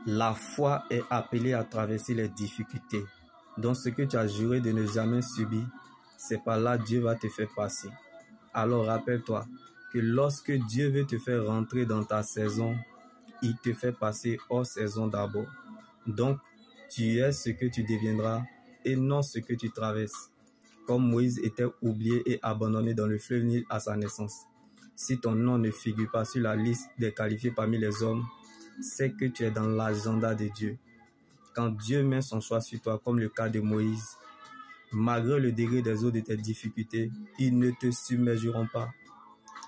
La foi est appelée à traverser les difficultés. Donc ce que tu as juré de ne jamais subir, c'est par là Dieu va te faire passer. Alors rappelle-toi que lorsque Dieu veut te faire rentrer dans ta saison, il te fait passer hors saison d'abord. Donc tu es ce que tu deviendras et non ce que tu traverses. Comme Moïse était oublié et abandonné dans le fleuve Nil à sa naissance. Si ton nom ne figure pas sur la liste des qualifiés parmi les hommes, c'est que tu es dans l'agenda de Dieu. Quand Dieu met son choix sur toi, comme le cas de Moïse, malgré le degré des eaux de tes difficultés, ils ne te submergeront pas,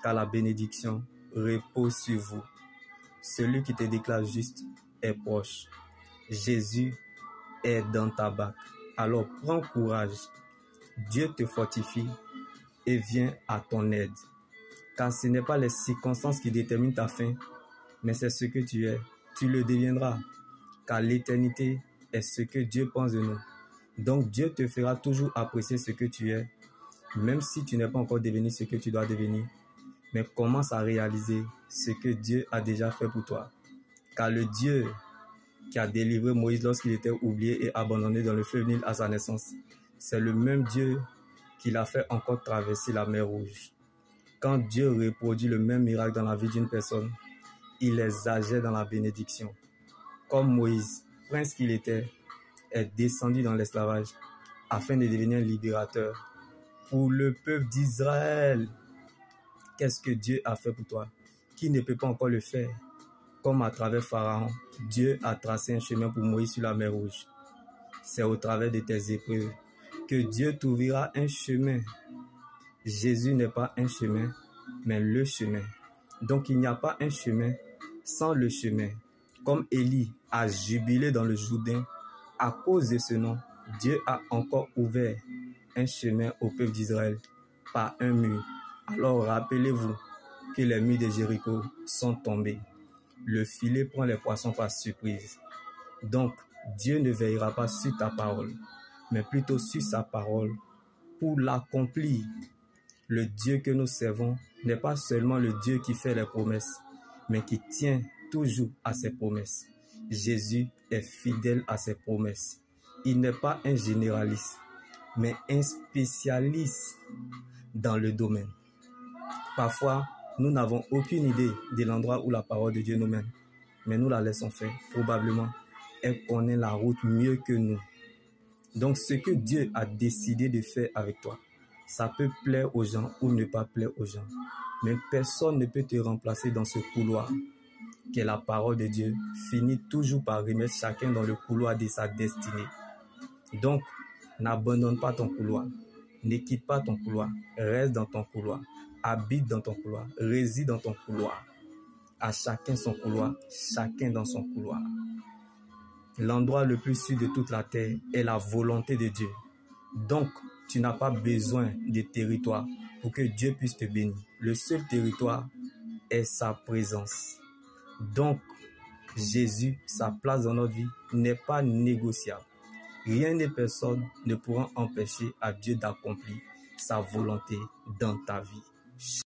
car la bénédiction repose sur vous. Celui qui te déclare juste est proche. Jésus est dans ta barque. Alors prends courage. Dieu te fortifie et vient à ton aide. Car ce n'est pas les circonstances qui déterminent ta fin, mais c'est ce que tu es. Tu le deviendras, car l'éternité est ce que Dieu pense de nous. Donc Dieu te fera toujours apprécier ce que tu es, même si tu n'es pas encore devenu ce que tu dois devenir. Mais commence à réaliser ce que Dieu a déjà fait pour toi. Car le Dieu qui a délivré Moïse lorsqu'il était oublié et abandonné dans le fleuve Nil à sa naissance, c'est le même Dieu qui l'a fait encore traverser la mer Rouge. Quand Dieu reproduit le même miracle dans la vie d'une personne, il exagère dans la bénédiction. Comme Moïse, prince qu'il était, est descendu dans l'esclavage afin de devenir libérateur pour le peuple d'Israël. Qu'est-ce que Dieu a fait pour toi? Qui ne peut pas encore le faire? Comme à travers Pharaon, Dieu a tracé un chemin pour Moïse sur la mer Rouge. C'est au travers de tes épreuves que Dieu t'ouvrira un chemin. Jésus n'est pas un chemin, mais le chemin. Donc il n'y a pas un chemin sans le chemin. Comme Élie a jubilé dans le Jourdain, à cause de ce nom, Dieu a encore ouvert un chemin au peuple d'Israël par un mur. Alors rappelez-vous que les murs de Jéricho sont tombés. Le filet prend les poissons par surprise. Donc Dieu ne veillera pas sur ta parole, mais plutôt sur sa parole pour l'accomplir. Le Dieu que nous servons n'est pas seulement le Dieu qui fait les promesses, mais qui tient toujours à ses promesses. Jésus est fidèle à ses promesses. Il n'est pas un généraliste, mais un spécialiste dans le domaine. Parfois, nous n'avons aucune idée de l'endroit où la parole de Dieu nous mène, mais nous la laissons faire. Probablement, elle connaît la route mieux que nous. Donc, ce que Dieu a décidé de faire avec toi, ça peut plaire aux gens ou ne pas plaire aux gens. Mais personne ne peut te remplacer dans ce couloir qui est la parole de Dieu. Finit toujours par remettre chacun dans le couloir de sa destinée. Donc, n'abandonne pas ton couloir. Ne quitte pas ton couloir. Reste dans ton couloir. Habite dans ton couloir. Réside dans ton couloir. À chacun son couloir. Chacun dans son couloir. L'endroit le plus sûr de toute la terre est la volonté de Dieu. Donc, tu n'as pas besoin de territoire pour que Dieu puisse te bénir. Le seul territoire est sa présence. Donc, Jésus, sa place dans notre vie n'est pas négociable. Rien ni personne ne pourra empêcher à Dieu d'accomplir sa volonté dans ta vie.